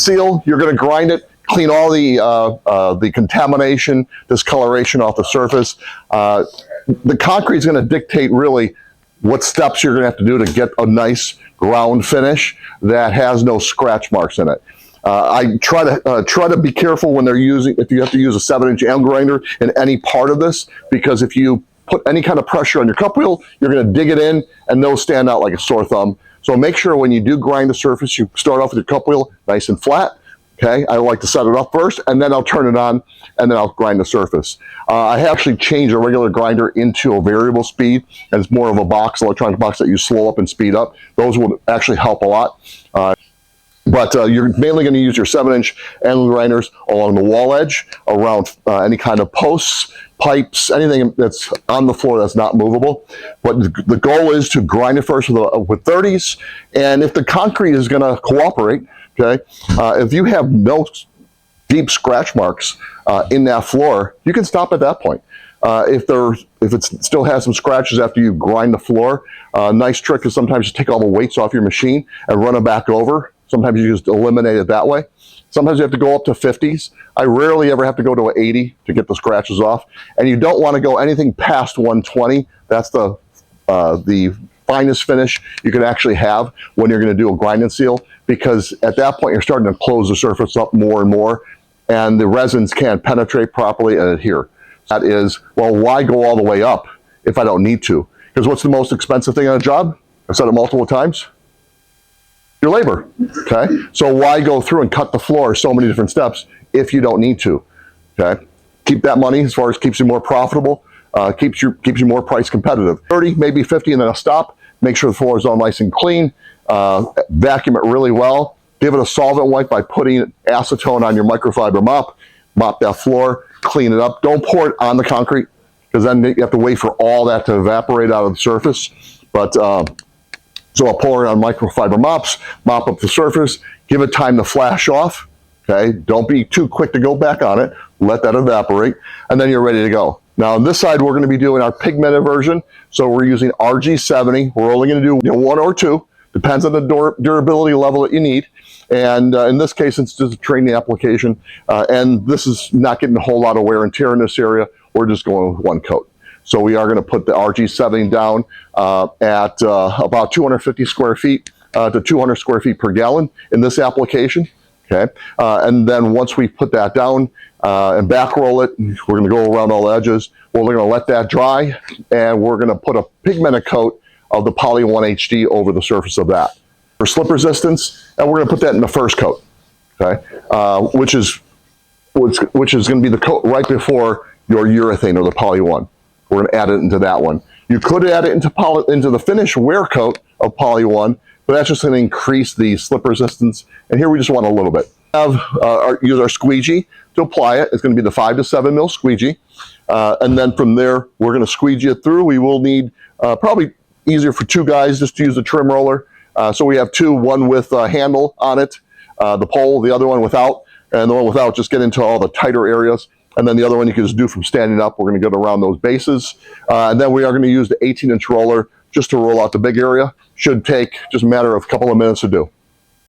seal, you're going to grind it, clean all the contamination, discoloration off the surface. The concrete is going to dictate really what steps you're going to have to do to get a nice ground finish that has no scratch marks in it. I try to be careful when if you have to use a 7-inch angle grinder in any part of this, because if you put any kind of pressure on your cup wheel, you're going to dig it in and they'll stand out like a sore thumb. So make sure when you do grind the surface, you start off with your cup wheel nice and flat. Okay, I like to set it up first, and then I'll turn it on, and then I'll grind the surface. I have actually changed a regular grinder into a variable speed, and it's more of a box, electronic box that you slow up and speed up. Those will actually help a lot. But you're mainly going to use your 7-inch angle grinders along the wall edge, around any kind of posts, pipes, anything that's on the floor that's not movable. But the goal is to grind it first with 30s, and if the concrete is going to cooperate, okay, if you have no deep scratch marks in that floor, you can stop at that point. If it still has some scratches after you grind the floor, a nice trick is sometimes just take all the weights off your machine and run it back over. Sometimes you just eliminate it that way. Sometimes you have to go up to 50s. I rarely ever have to go to an 80 to get the scratches off. And you don't want to go anything past 120. That's the finest finish you can actually have when you're going to do a grind and seal, because at that point you're starting to close the surface up more and more, and the resins can't penetrate properly and adhere. That is, well, why go all the way up if I don't need to? Because what's the most expensive thing on a job? I've said it multiple times. Your labor, okay? So why go through and cut the floor so many different steps if you don't need to, okay? Keep that money as far as keeps you more profitable, keeps you more price competitive. 30, maybe 50, and then I'll stop. Make sure the floor is all nice and clean. Vacuum it really well. Give it a solvent wipe by putting acetone on your microfiber mop. Mop that floor, clean it up. Don't pour it on the concrete, because then you have to wait for all that to evaporate out of the surface. But so I'll pour it on microfiber mops, mop up the surface, give it time to flash off. Okay, don't be too quick to go back on it. Let that evaporate, and then you're ready to go. Now on this side, we're going to be doing our pigmented version. So we're using RG70. We're only going to do 1 or 2. Depends on the durability level that you need. And in this case, it's just a training application. And this is not getting a whole lot of wear and tear in this area. We're just going with 1 coat. So we are going to put the RG70 down at about 250 square feet to 200 square feet per gallon in this application. Okay, and then once we put that down and back roll it, we're going to go around all the edges. We're going to let that dry, and we're going to put a pigmented coat of the Poly 1 HD over the surface of that for slip resistance, and we're going to put that in the first coat. Okay, which is going to be the coat right before your urethane or the Poly 1. We're going to add it into that one. You could add it into the finished wear coat of Poly 1, but that's just going to increase the slip resistance. And here we just want a little bit. Use our squeegee to apply it. It's going to be the 5 to 7 mil squeegee. And then from there, we're going to squeegee it through. We will need, probably easier for 2 guys just to use the trim roller. So we have 2, one with a handle on it, the pole, the other one without, and the one without just get into all the tighter areas. And then the other one you can just do from standing up. We're going to go around those bases. And then we are going to use the 18-inch roller just to roll out the big area. Should take just a matter of a couple of minutes to do.